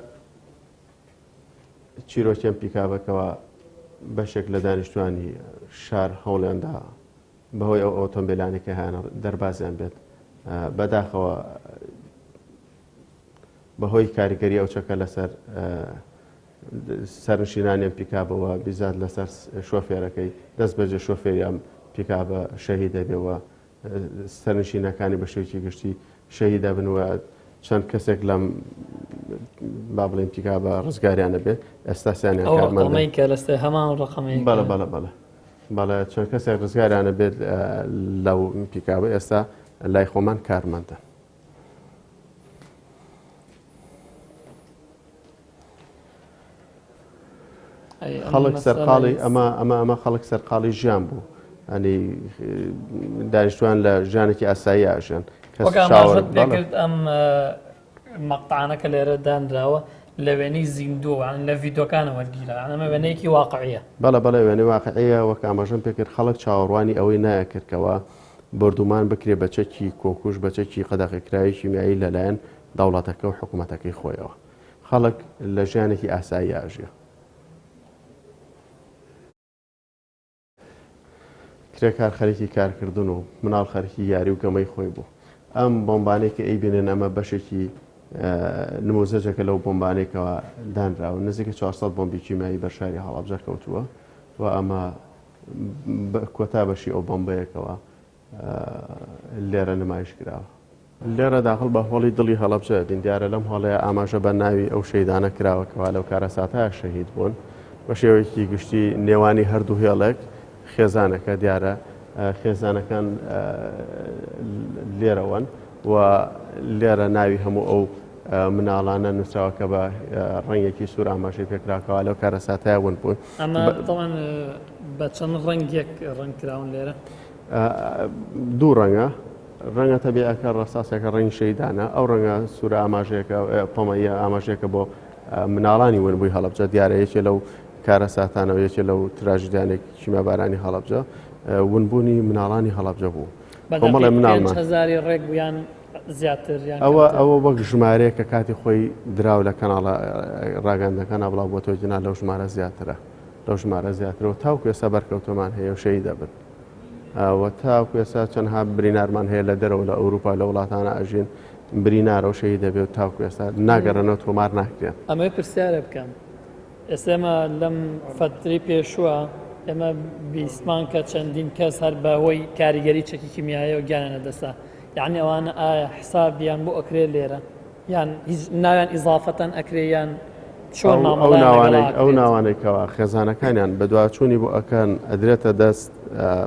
چیرۆکیان پیکابەکەەوە بەشێک لە دانیشتوانی شار هەوڵیاندا بەهۆی ئەو ئۆتۆمبیلانێکی هیانە دەربازیان بێت بەداخەوە بەهۆی کاریگەری ئەو چەکە لەسەر سەرنشینانیان پیکابەوە بیزات لەسەر شۆفێرەکەی دەست بەجێ شۆفێریان پیکابە شەهید دەبێەوە سەرنشینەکانی بە شێوکی گشتی شەهید دەبنەوە چەند کەسێک لەم با بڵێن پیکابە ڕزگاریانە بێت ئێستاسیانیان بەڵێ چەند کەسێک ڕزگاریانە بێت لەو پیکابە ئێستا لای خۆمان کارمەندە. خەڵک سەرقاڵی ئەمە خەڵک سەرقاڵی ژیان بوو ئەنی دانیشتوان لە ژیانێکی ئاسایی ئاژێن کرد ئەم مەقطعانەکە لێرە دانراوە لە وێنەی زیندووان لە ڤیدۆکانە وەرگیرە ئەمە وێنەیەکی واقعیە بەڵێ وێنەی واقعەیە وەک ئاماژەم پێکرد خەڵک چاوەڕوانی ئەوەی نایەکردکەوە بردومان بکرێ بەچەکی کۆکوش بەچەکی قەدەغیکراوی کیمیایی لەلایەن دەوڵەتەکە و حکوومەتەکەی خۆیەوە خەڵک لە ژیانێکی ئاسایی ئاژێ. کرێکار خەریکی کارکردن و مناڵ خەرکی یاری و گەمەی خۆی بوو. ئەم بۆمبانێکی ئەیبینێن ئەمە بەشێکی نموزەجەکە لەو بۆمبانێکەوە دانراوە نزیکە 400 بۆمبی کیمیایی بەرشاری هەڵەبجە کەوتووە و ئەمە کۆتا بەشی ئەو بۆمبەیەکەوە لێرە نمایش کراوە. لێرە داخل بە هۆڵی دڵی هەڵەبجە بین دیارە لەم هۆڵەیە ئاماژە بە ناوی ئەو شەیدانە کراوەکەوە لەو کارە ساتایە شەهید بوون بە شێوەیەکی گشتی نێوانی هەردوو هێڵێک خێزانەکە دیارە خێزانەکان لێرەوەن و لێرە ناوی هەموو ئەو مناڵانە نووسراوەکە بە ڕەنگێکی سوور ئاماژەی پێکراکەوە لەو کارە ساتایە ون بوون. ئەمە دەڵێن بە چەند ڕەنگێک ڕەنگکراون لێرە؟ دوو ڕەنگە تەبیعەکە ڕەساسێکە ڕەنگی شەیدانە ئەو ڕەنگە سوورە ئاماژەیەکە پۆمەیە ئاماژەیەکە بۆ مناڵانی ونبووی هەڵەبجە دیارە یەکێ لەو کارە ساتانەوە یەکێ لەو تراژیدانێک کیمیابارانی هەڵەبجە ونبوونی مناڵانی هەڵەبجە بوو. کۆمەڵێ مناڵمان هەزاری ڕێک بوویان زیاتر ئەوە وەک ژمارەیە کە کاتی خۆی دراو لە کەناڵە ڕاگەندەکانە بڵاو بۆ تۆی جنا لەو ژمارە زیاترە لەو ژمارە زیاترەوە تاوکو ئێستا بەرکەوتۆمان هەیە و شەهید دەبن و تاوکو ئێستا چەندها برینارمان هەیە لە دەرەوە لە ئەوروپا لە وڵاتانە ئەژین برینارە و شەهید دەبێت و تاوکو ئێستا ناگەڕێنەوە تۆمار ناکرێن. ئەمە پرسیارە بکەم ئێستێمە لەم فتری پێشووە ئێمە بیستمان کە چەندین کەس هەر بەهۆی کاریگەری چەکی کیمیاییەوە گیانە دەستا یعنی ئەوانە ئایا حسابیان بۆ ئەکرێ لێرە یان ناویان ئیزافەتەن ئەکرێ یان چۆن ئەو ناوانێکەوە خێزانەکانیان بە دواچوونی بۆ ئەکەن ئەدرێتە دەست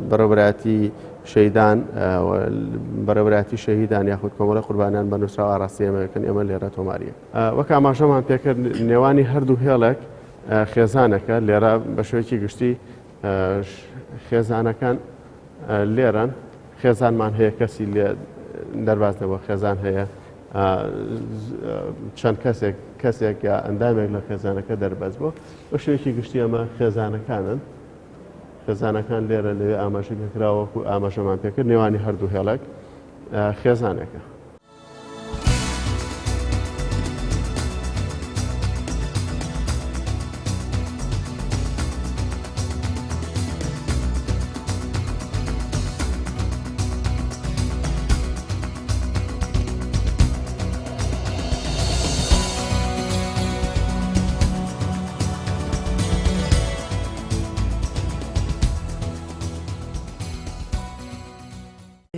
بەڕێوەبەتی شەیدان بەڕێوەبەتی شەهیدان یاخود کۆمەڵە قوربانیان بە نووسراوە ئاڕاستی ئێمەکەن ئێمە لێرە تۆماریە وەک ئاماژەمان پێکرد نێوانی هەردوو هێڵێک خێزانەکە لێرە بە شێوەیەکی گشتی خێزانەکان لێرەن خێزانمان هەیە کەسی لێ دەربازنەوە خێزان هەیە چەند کەسێک یا ئەندامێک لە خێزانەکە دەربەز بوو بە شێوەیەکی گشتی ئەمە خێزانەکانن خێزانەکان لێرە لەوێ ئاماژە پێکراوەکو ئاماژەمان پێکرد نێوانی هەردوو هێڵێک خێزانێکە.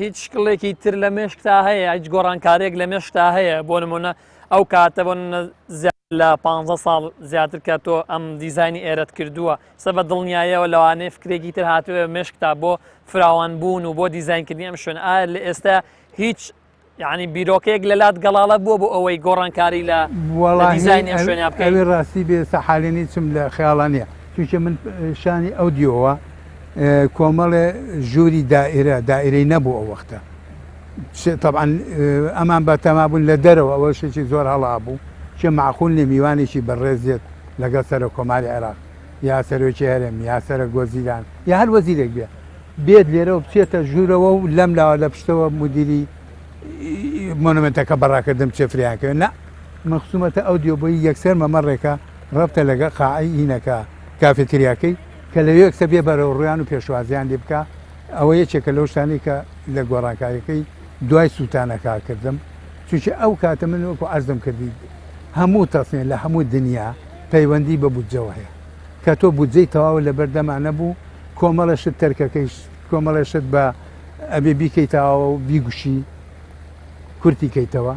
هیچ شکڵێکی تر لە مێشکتا هەیە هیچ گۆڕانکارێک لە مێشکتا هەیە بۆ نمونە ئەو کاتە بۆ لە 15 ساڵ زیاتر کە تۆ ئەم دیزایانی ئێرەت کردووە سە بە دڵنیاییەوە لەوانەیە فکرێکی تر هاتووە مێشکتا بۆ فراوانبوون و بۆ دیزاینکردنی ئەم شوێن ئایا لە ئێستا هیچ یعنی بیرۆکەیەک لە لات گەڵاڵە بووە بۆ ئەوەی گۆڕانکاری لە دیزایانی ئەم شوێنە بکەیت؟ ئەوی ڕاستی بێ سەحالێنی چم لە خەیاڵان نیە چونکە من شانی ئەو دیەوە کۆمەڵێ ژووری دائیرەی نەبوو ئەو وەختە طبعاً ئەمان بە تەمابوون لە دەرەوە ئەوە شێکی زۆر هەڵا بوو چێ معقول لێ میوانێکی بەڕێزێت لەگەڵ سەرە کۆماری عێراق یا سەرۆکی هەرێم یا سەرە گۆزیران یا هەر وەزیرێک بێت لێرەوە بچێتە ژوورەوە و لەم لاوە لە پشتەوە مدیری مۆنومنتەکە بەڕاکردم چێفریان کرد نە مەخصومەتە ئەو دیۆبۆی یەکسەر مەمەڕێکە ڕەبتە لەگە قاعی هینەکە کافێتریاکەی کە لەوێ یەکسە بێ بەرەو ڕویان و پێشوازیان لێ بکە ئەوە یەکێکە لەو شتانی کە لە گۆڕانکاریەکەی دوای سووتانەکە کردم چونکە ئەو کاتە من وەکو عەرزم کردی هەموو تەسنێ لە هەموو دنیا پەیوەندی بە بودجەوە هەیە کە تۆ بودجەی تەواو لە بەردەمانە بوو کۆمەڵەشت تەرکەکەیش کۆمەڵەشت بە ئەبێ بیکەیتەوە و بیگوشی کورتی کەیتەوە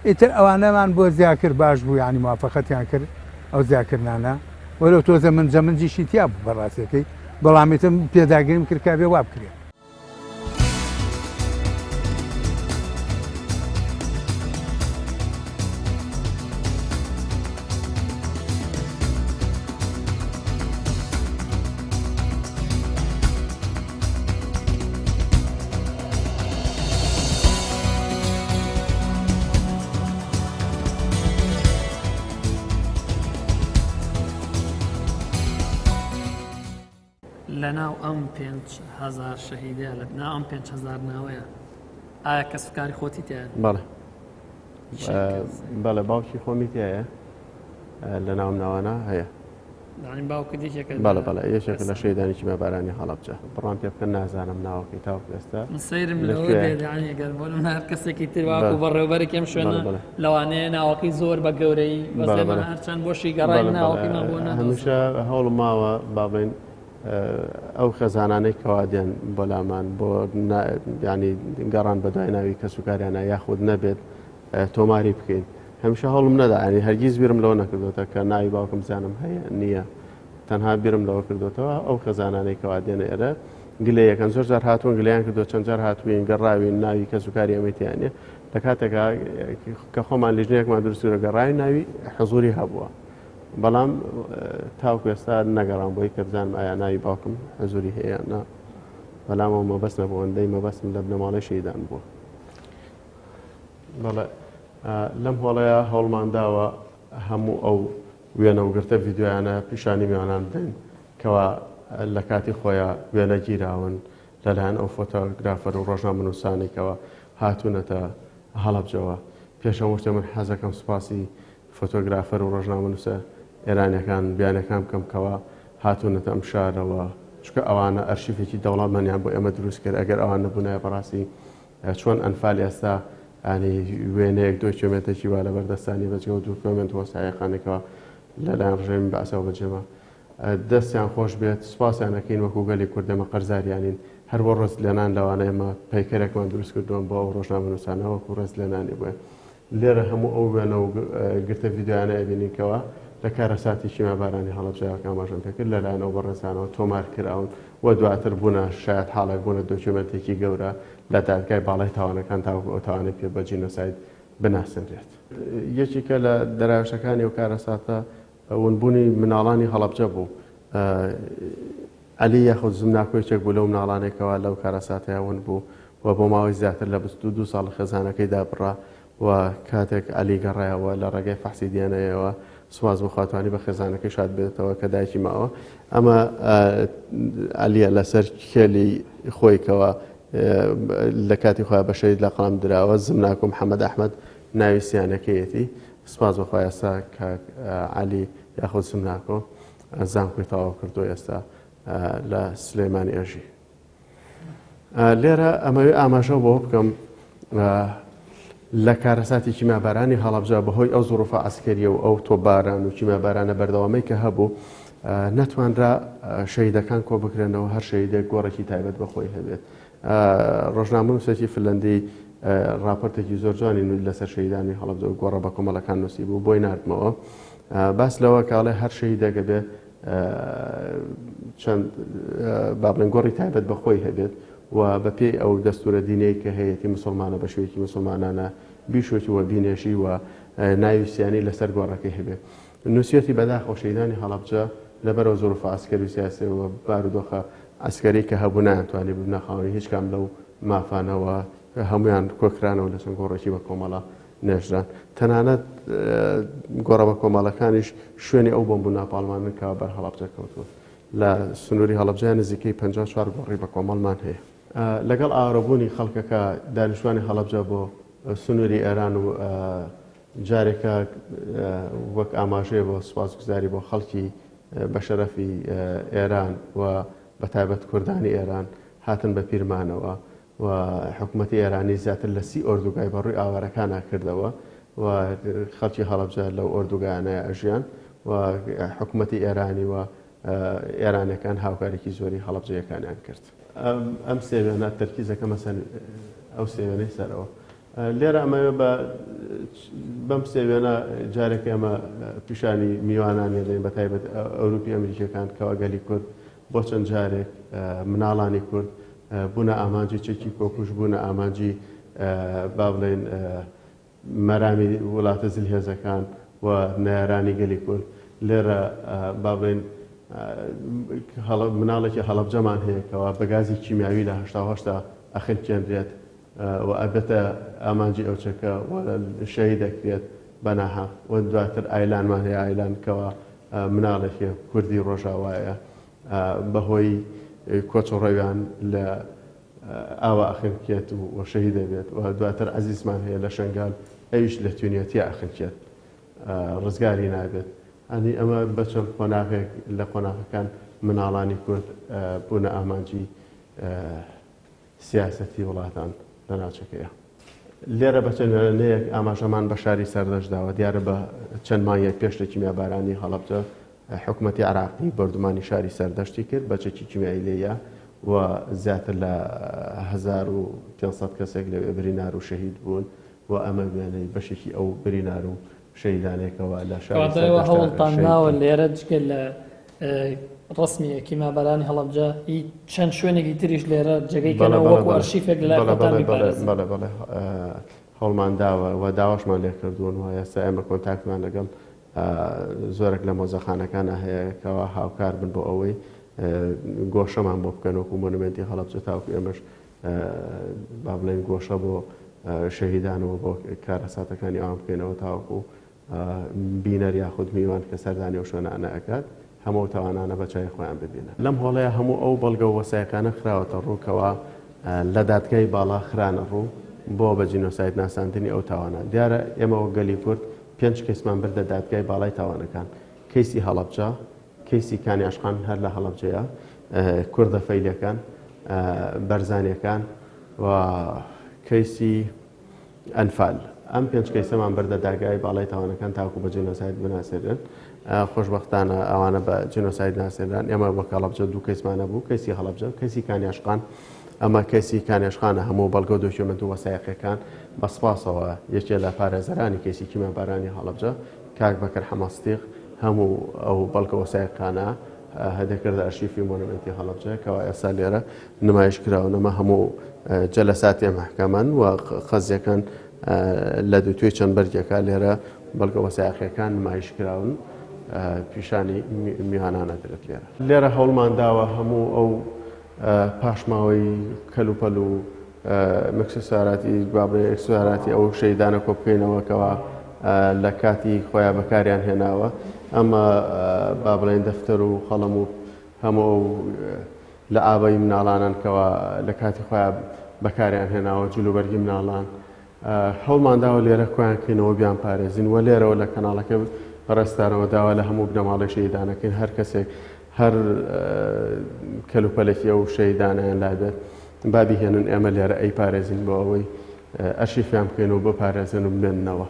ئیتر ئەوانەمان بۆ زیاکرد باش بوو ینی موافقەتیان کرد ئەو زیاکردانە وەرەو تۆزە من جەمنجیشی تیا بوو بەڕاستیەکەی بەڵامیتم پێداگریم کرد کا بێ وا بکرێت لەناو ئەم 5,000 شەهیدە لەناو ئەم 5,000 ناوەیە ئایا کەسبکاری خۆتی تایە؟ بەڵێ باوکی خۆمی تایە لە ناوم ناوانە هەیە بەڵێ یەکێک لە شەیدانێکی مەبارانی هەڵەبجە بڕام پێ بکەن نازانم ناوەکەی تاو ئێستا سەیرم لەگەر بۆ هەر کەسێکی ترواکو بەڕێوبەرێکم شوێنە لەوانەیە ناوەکەی زۆر بە گەورەی هەرچەند بۆشی گەڕای ناوەکەیمان بۆ هەمیشە هەوڵ ماوە بابڵین ئەو خەزانانەی کەوادیان بۆ لامان بۆ ینی گەڕان بە دوای ناوی کەسوکاریانە یاخود نەبێت تۆماری بکەین هەمیشە هەوڵم نەدا ینی هەرگیز بیرم لەوە نەکردوتە کە ناوی باوکم زانم هەیە نییە تەنها بیرم لەوە کردوتەوە ئەو خەزانانەی کەوادێنە ئێرە گلەیەکەن زۆر جار هاتوون گلیان کردو چەند جار هاتووین گەڕاوین ناوی کەسوکاری ئەمەتیانە لە کاتێکا کە خۆمان لیژنەیەکمان دروستورە گەڕاوی ناوی حزوری هەبووە بەڵام تاوکو ئێستا نەگەڕام بۆی کە بزانم ئایا ناوی باوکم حزوری هەیە نا بەڵامەوە مەبەست نەبوو ئەندەی مەبەستم لە بنەماڵی شەیدان بووە بەڵێ لەم هۆڵەیە هەوڵمان داوە هەموو ئەو وێنە و گرتە ڤیددیویانە پیشانی میوانان بدەین کەوا لە کاتی خۆیان وێنە گیراون لەلایەن ئەو فۆتۆگرافەر و ڕۆژنامەنووسانێکەوە هاتوونەتە هەڵەبجەوە پێشەوە شتە من حەزەکەم سوپاسی فۆتۆگرافەر و ڕۆژنامەنووسە ئێرانیەکان بیانەکان بکەم کەوا هاتوونەتە ئەم شارەوە چکە ئەوانە ئەرشیفێکی دەوڵەمەندیان بۆ ئێمە دروست کرد ئەگەر ئەوان نەبوونایە بەڕاستی چۆن ئەنفالی ئێستا ینی وێنەیەک 2 کیلۆمێتێکی وا لە بەردەستانی بەجێ و 2 کیلۆمێتر وەسایەخانێکەوە لەلایەن ڕژێمی بەعسەوە بەجێمە دەستیان خۆش بێت سوپاسیانەکەین وەکو گەلی کوردێمە قەرزاریانین هەر بۆ ڕست لێنان لەوانە ئێمە پەیکەرێکمان دروست کردووە بۆ ئەو ڕۆژنامەنووسانە وەکو ڕست لێنانی بووە لێرە هەموو ئەو وێنە و گرتە ڤیددیویانە ئەبینینکەوە لە کارەساتی مەبارانی هەڵەبجەیە ئاماژەم پێکرد لەلایەن ئەو بەڕێزانەوە تۆمار کراون و دواتر بوونە شاید حاڵێک بوونە دۆکیومنتێکی گەورە لە دادگای باڵای تاوانەکان تاوەکو ئەو تاوانێت پێ بە جینۆساید بناسنرێت یەکێکە لە دەرایشەکانی و کارەساتە ونبوونی مناڵانی هەڵەبجە بوو عەلی یاخود زمناکۆیچێک بوو لەو مناڵانێکەوە لەو کارەساتەیە ون بوو و بۆ ماوەی زیاتر لە 22 ساڵ خێزانەکەی دابڕا و کاتێک عەلی گەڕایەوە لە ڕێگەی فەحسی دیانەیەوە سواز بخواتوانی بە خێزانەکەی شاد بێتەوە کە دایکی ماوە ئەمە عەلیە لەسەر کێلی خۆیکەوە لە کاتی خۆیان بە شەید لە قەڵام دراوە زمناکۆ محەممەد ئەحمەد ناوی سیانەکەیەتی سپاس بەخوای ئێستا کە عەلی یاخود زمناکۆ زانکۆی تەواو کردو ئێستا لە سلێمانی ئەژی لێرە ئەمەوێ ئاماژە بۆ بکەم لە کارەساتی کیمابارانی هەڵەبجە بەهۆی ئەو زۆرۆفە ئەسکەریە و ئەو تۆباران و کیمابارانە بەردەوامەی کە هەبوو نەتوانرا شەیدەکان کۆ بکرێنەوە هەر شەیدێک گۆڕێکی تایبەت بەخۆی هەبێت ڕۆژنامەنووسێکی فنلەندی راپۆرتێکی زۆر جوانی لەسەر شەیدانی هەڵەبجە و گۆڕە بە کۆمەڵەکان نووسی بوو بۆی نردمەوە باس لەوە کاڵێ هەر شەیدێکە بێ چەند بابڵێن گۆڕی تایبەت بەخۆی هەبێت و بە پێی ئەو دەستورە دینەی کە هەیەی مسلمانە بە شوێکی مسلمانانە بیشۆکی وە بینێشی و ناویسیانی لەسەر گۆڕەکەی هەبێ نووسەتی بەداخەوە شەیدانی هەڵەبجە لەبەرەوە زۆرفە ئاسکەری و سیاسی و بارودۆخە ئەسکەری کە هەبوو نایانتوانی بنەخاوی هیچ کام لەو مافانەوە هەمویان کۆکرانەوە لەسەر گۆڕێکی بە کۆمەڵە نێژران تەنانەت گۆڕە بە کۆمەڵەکانیش شوێنی ئەو بۆمبوو ناپاڵمانن کە بەر هەڵەبجە کەوتووە لە سنووری هەڵەبجە نزیکەی 54 گۆڕی بە کۆمەڵمان هەیە لەگەڵ ئاوارەبوونی خەڵکەکە دانیشتوانی هەڵەبجە بۆ سنووری ئێران و جارێکە وەک ئاماژەیە بۆ سوپاسگوزاری بۆ خەڵکی بە شەرەفی ئێران و بە تایبەت کوردانی ئێران هاتن بە پیرمانەوە و حکوومەتی ئێرانی زیاتر لە 30 ئۆردوگای بەڕووی ئاوارەکانە کردەوە و خەڵکی هەڵەبجە لەو ئۆردوگایانەیە ئەژیان و حکوومەتی ئێرانی و ئێرانەکان هاوکارێکی زۆری هەڵەبجەیەکانیان کرد. ئەم سێوێنە تەرکیزەکە مەسەن ئەو سێوێنەی سەرەوە لێرە ئەمەوێ بەم سێوێنە جارێک ئێمە پیشانی میوانانی دەین بە تایبەت ئەوروپی ئەمریکیەکان کەوا گەلی کورد بۆ چەند جارێک مناڵانی کورد بوونە ئامانجی چەکی کۆکوش بوونە ئامانجی با بڵێن مەرامی وڵاتە زلهێزەکان و نایارانی گەلی کورد لێرە با بڵێن مناڵێکی هەڵەبجەمان هەیە کەوا بەگازی کیمیاوی لە هەشتا ئەخلکێنرێت و ئەبێتە ئامانجی ئەوچەکە شەهی دەکرێت بەناها و دواتر ئایلانمان هەیە ئایلانکەوە مناڵێکی کوردی ڕۆژاوایە بەهۆی کۆچڕەویان لە ئاوا ئەخنکێت و شەهی دەبێت و دواتر عەزیزمان هەیە لە شنگال ئەویش لە توێنێتی ئەخنکێت ڕزگاری نابێت ئەنی ئەمە بەچەند قۆناغێک لە قۆناغەکان مناڵانی کورد بوونە ئامانجی سیاسەتی وڵاتان لە ناوچەکەیە. لێرە بە چەندێک ئاماژەمان بە شاری سەردەشداوە دیارە بە چەند مانگێک پێش لە کیمیابارانی هەڵەبجە حکوومەتی عراقی بەردومانی شاری سەردەشتی کرد بە چەکی کیمیایی لێیە و زیاتر لە 1500 کەسێک لەوێ برینار و شەهید بوون و ئەمە بێنەی بەشێکی ئەو برینار و شەیدانێکەوە لە شاری هەوڵتان ناوە لێرە جگە لە ڕسمی کیمیابارانی هەڵەبجە چەند شوێنێکی تریش لێرە جێگەیکەنەوە وەکو ئەرشیفێک لە بەڵێ هەوڵمان داوە و داواشمان لێ کردوون و ئێستا ئێمە کۆنتاکتمان لەگەڵ زۆرێک لە مۆزەخانەکانە هەیە کەوا هاوکار بن بۆ ئەوەی گۆشەمان بۆ بکەن وەکو مۆنومنتی هەڵەبجە تاوکو ئێمەش با بڵێن گۆشە بۆ شەهیدانەوە بۆ کارەساتەکانی ئەوان بکەینەوە تاوەکو بینەر یاخود میوان کە سەردانی و شوێنانە ئەکات هەموو تاوانانە بە چای خۆیان ببینە. لەم هۆڵەیە هەموو ئەو بەڵگە و وەسایەکانە خراوەتە ڕووکەوە لە دادگای باڵا خرانە ڕوو بۆ بە جینۆساید ناساندنی ئەو تاوانە. دیارە ئێمەوە گەلی کورد 5 کەسمان بردە دادگای باڵای تاوانەکان. کەیسی هەڵەبجە، کەیسی کانیاشخان هەر لە هەڵەبجەیە، کوردە فەیلەکان، بەرزانیەکان و کەیسی ئەنفال. ئەم 5 کەیسەمان بردە دادگای باڵای تاوانەکان تاکو بە جینۆساید بناسێنن. خۆشبەختانە ئەوانە بە جینۆساید ناسێنران. ئێمە وەک هەڵەبجە 2 کەیسمانە بوو، کەیسی هەڵەبجە، کەیسی کانیاشخان. ئەمە کەسی کانیاشخانە هەموو بەڵگە و دۆکیومنت و وەسایەقەکان بەسپاسەوە یەکێ لە پارێزەرانی کەسی کیمیابارانی هەڵەبجە کاک بەکر حەمەستیق هەموو ئەو بەڵگە وەسایەقانە هەدەکردە ئەرشیفی مۆنومنتی هەڵەبجە کەوا ئێستا لێرە نمایش کراونەمە هەموو جەلەساتی مەحکەمەن و خەزیەکان لە دووتوێ چەند بەرگێکە لێرە بەڵگە وەسایەقەکان نمایش کراون پیشانی میوانانە درێت لێرە. لێرە هەوڵمان داوە هەموو ئەو پاشماوەی کەلوپەل و مەکسساراتی بابێ ئەکسساراتی ئەو شەیدانە کۆ بکەینەوەکەوە لە کاتی خۆیان بەکاریان هێناوە. ئەمە با بڵێن دەفتەر و خەڵەم و هەموو لە ئاوای مناڵانان کەوە لە کاتی خۆیان بەکاریان هێناوە جلوبەرگی مناڵان هەوڵمان داوە لێرە خۆیان کەینەوە بیان پارێزین و لێرەوە لە کەناڵەکە ڕێستانەوە داوا لە هەموو بنەماڵی شەیدانەکەین هەر کەسێک هەر کەلوپەلێکی ئەو شەیدانیان لابێت بابی هێنن ئێمە لێرە ئەی پارێزین بۆ ئەوەی ئەرشیفیان بکەینەوە بۆ پارێزن و بمێننەوە.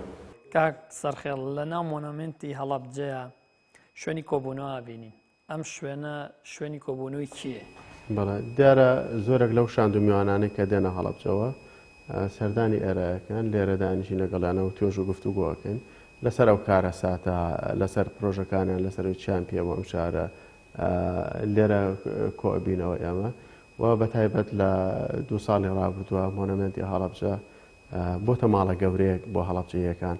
کاک سەرخێڵ لە ناو مۆنومنتی هەڵەبجەیە شوێنی کۆبوونەوە بینین. ئەم شوێنە شوێنی کۆبوونەوەی کیە؟ بەڵێ دیارە زۆرێک لەو شاند و میوانانەی کە دێنە هەڵەبجەوە سەردانی ئێرایەکان لێرە دانیشی لەگەڵانەوە توێژ و گفتوگۆکەین لەسەر ئەو کارە ساتە لەسەر پرۆژەکانیان لەسەر چیان پێوە ئەم شارە لێرە کۆبینەوە ئێمە و بەتایبەت لە 2 ساڵی ڕابردووە مۆنومنتی هەڵەبجە بۆتە ماڵە گەورەیەک بۆ هەڵەبجەیەکان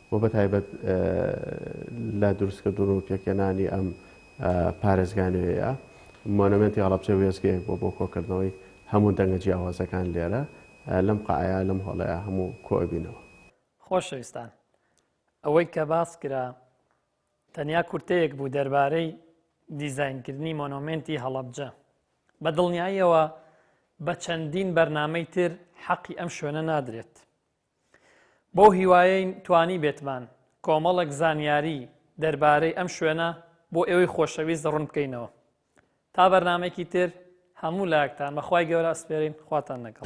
بۆ بەتایبەت لە دروستکردن و پێکێنانی ئەم پارێزگانەوەیە مۆنومنتی هەڵەبجە وێزگەیەک بۆ کۆکردنەوەی هەموو دەنگە جیاوازەکان لێرە لەم قاعەیە لەم هەڵەیە هەموو کۆبینەوە. خۆشەویستان ئەوەی کە باس کرا تەنیا کورتەیەک بوو دەربارەی دیزاینکردنی مۆنومنتی هەڵەبجە. بە دڵنیاییەوە بە چەندین بەرنامەی تر حەقی ئەم شوێنە نادرێت. بۆ هیوایەی توانی بێتمان کۆمەڵێک زانیاری دەربارەی ئەم شوێنە بۆ ئێوەی خۆشەویست ڕوون بکەینەوە. تا بەرنامێکی تر هەموو لایەکتان بەخوای گەورە ئەسپێرین خواتان لەگەڵ.